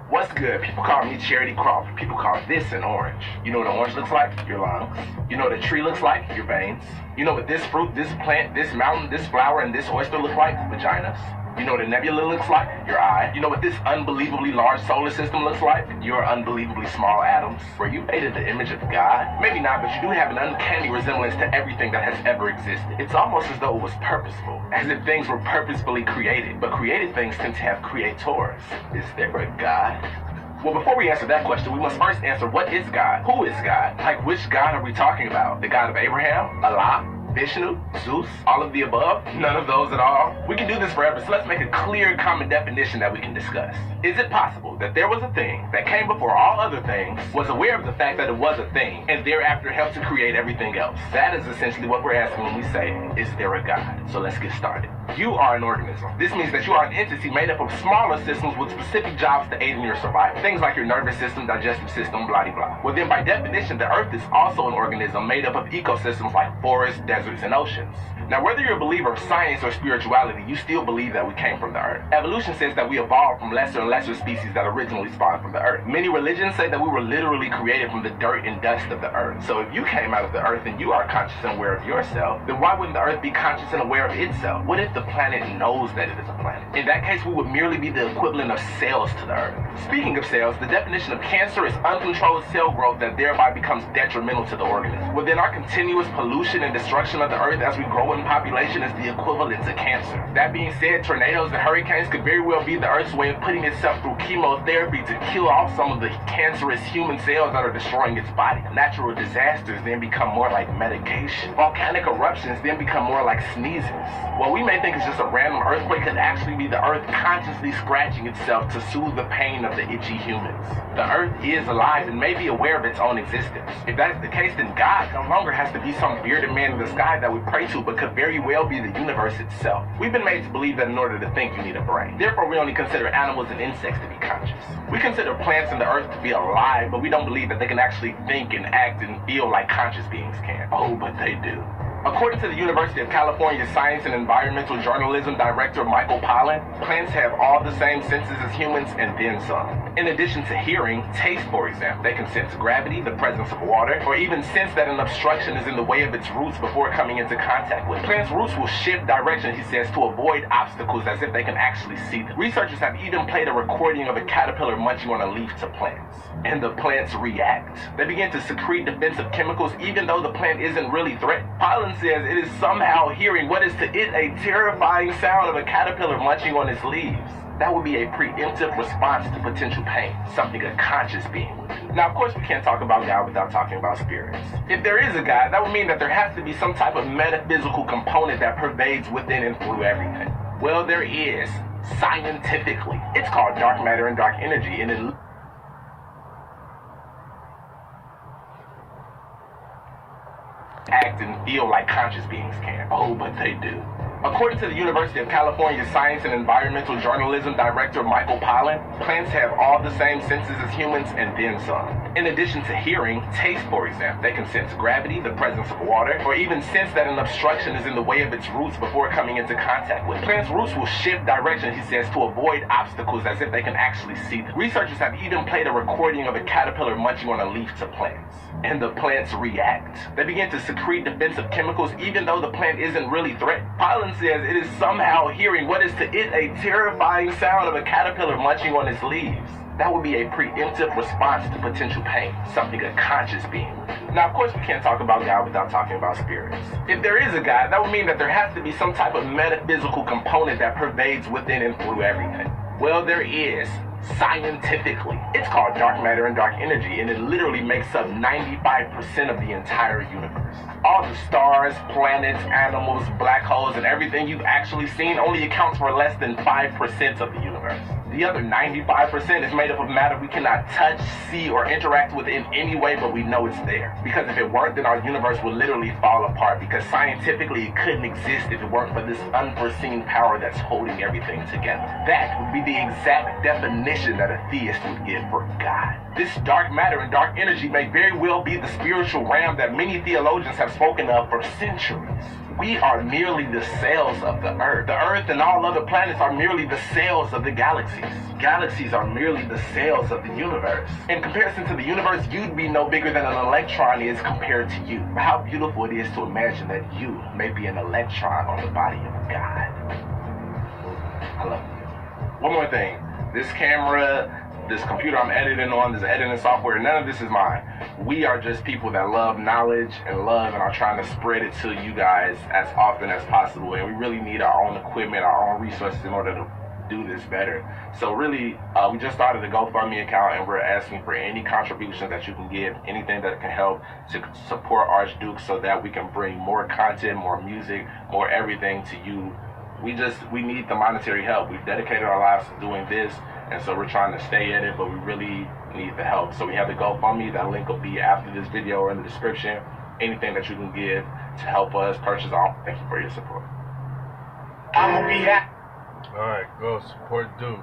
What's good? People call me Charity Crawford. People call this an orange. You know what an orange looks like? Your lungs. You know what a tree looks like? Your veins. You know what this fruit, this plant, this mountain, this flower, and this oyster look like? Vaginas. You know what a nebula looks like? Your eye. You know what this unbelievably large solar system looks like? Your unbelievably small atoms. Were you made in the image of God? Maybe not, but you do have an uncanny resemblance to everything that has ever existed. It's almost as though it was purposeful, as if things were purposefully created. But created things tend to have creators. Is there a God? Well, before we answer that question, we must first answer, what is God? Who is God? Like, which God are we talking about? The God of Abraham? Allah? Vishnu? Zeus? All of the above? None of those at all? We can do this forever, so let's make a clear, common definition that we can discuss. Is it possible that there was a thing that came before all other things, was aware of the fact that it was a thing, and thereafter helped to create everything else? That is essentially what we're asking when we say, is there a God? So let's get started. You are an organism. This means that you are an entity made up of smaller systems with specific jobs to aid in your survival. Things like your nervous system, digestive system, blah, blah, blah. Well, then by definition, the Earth is also an organism made up of ecosystems like forests, deserts, and oceans. Now, whether you're a believer of science or spirituality, you still believe that we came from the Earth. Evolution says that we evolved from lesser and lesser species that originally spawned from the Earth. Many religions say that we were literally created from the dirt and dust of the Earth. So if you came out of the Earth and you are conscious and aware of yourself, then why wouldn't the Earth be conscious and aware of itself? What if the planet knows that it is a planet? In that case, we would merely be the equivalent of cells to the Earth. Speaking of cells, the definition of cancer is uncontrolled cell growth that thereby becomes detrimental to the organism. Within our continuous pollution and destruction of the Earth as we grow in population is the equivalent to cancer. That being said, tornadoes and hurricanes could very well be the Earth's way of putting itself through chemotherapy to kill off some of the cancerous human cells that are destroying its body. Natural disasters then become more like medication. Volcanic eruptions then become more like sneezes. What we may think is just a random earthquake could actually be the Earth consciously scratching itself to soothe the pain of the itchy humans. The Earth is alive and may be aware of its own existence. If that is the case, then God no longer has to be some bearded man in the sky that we pray to, but could very well be the universe itself. We've been made to believe that in order to think, you need a brain. Therefore, we only consider animals and insects to be conscious. We consider plants and the Earth to be alive, but we don't believe that they can actually think and act and feel like conscious beings can. Oh, but they do. According to the University of California Science and Environmental Journalism Director Michael Pollan, plants have all the same senses as humans and then some. In addition to hearing, taste, for example, they can sense gravity, the presence of water, or even sense that an obstruction is in the way of its roots before coming into contact with it. Plants' roots will shift direction, he says, to avoid obstacles as if they can actually see them. Researchers have even played a recording of a caterpillar munching on a leaf to plants, and the plants react. They begin to secrete defensive chemicals even though the plant isn't really threatened. Pollan says it is somehow hearing what is to it a terrifying sound of a caterpillar munching on its leaves. That would be a preemptive response to potential pain, something a conscious being would do. Now, of course, we can't talk about God without talking about spirits. If there is a God, that would mean that there has to be some type of metaphysical component that pervades within and through everything. Well, there is, scientifically. It's called dark matter and dark energy, and it act and feel like conscious beings can. Oh, but they do. According to the University of California Science and Environmental Journalism Director Michael Pollan, plants have all the same senses as humans and then some. In addition to hearing, taste, for example, they can sense gravity, the presence of water, or even sense that an obstruction is in the way of its roots before coming into contact with it. Plants' roots will shift direction, he says, to avoid obstacles as if they can actually see them. Researchers have even played a recording of a caterpillar munching on a leaf to plants, and the plants react. They begin to secrete defensive chemicals even though the plant isn't really threatened. Pollan says it is somehow hearing what is to it a terrifying sound of a caterpillar munching on its leaves. That would be a preemptive response to potential pain, something a conscious being would do. Now, of course, we can't talk about God without talking about spirits. If there is a God, that would mean that there has to be some type of metaphysical component that pervades within and through everything. Well, there is, scientifically. It's called dark matter and dark energy, and it literally makes up 95% of the entire universe. All the stars, planets, animals, black holes, and everything you've actually seen only accounts for less than 5% of the universe. The other 95% is made up of matter we cannot touch, see, or interact with in any way, but we know it's there. Because if it weren't, then our universe would literally fall apart, because scientifically it couldn't exist if it weren't for this unforeseen power that's holding everything together. That would be the exact definition that a theist would give for God. This dark matter and dark energy may very well be the spiritual realm that many theologians have spoken of for centuries. We are merely the cells of the Earth. The Earth and all other planets are merely the cells of the galaxies. Galaxies are merely the cells of the universe. In comparison to the universe, you'd be no bigger than an electron is compared to you. How beautiful it is to imagine that you may be an electron on the body of God. I love you. One more thing. This camera, this computer I'm editing on, this editing software, none of this is mine. We are just people that love knowledge and love and are trying to spread it to you guys as often as possible. And we really need our own equipment, our own resources in order to do this better. So really, we just started a GoFundMe account and we're asking for any contributions that you can give, anything that can help to support Archduke so that we can bring more content, more music, more everything to you. We need the monetary help. We've dedicated our lives to doing this, and so we're trying to stay at it, but we really need the help. So we have the GoFundMe. That link will be after this video or in the description. Anything that you can give to help us purchase all. Thank you for your support. I'm gonna be happy. All right, go support Duke.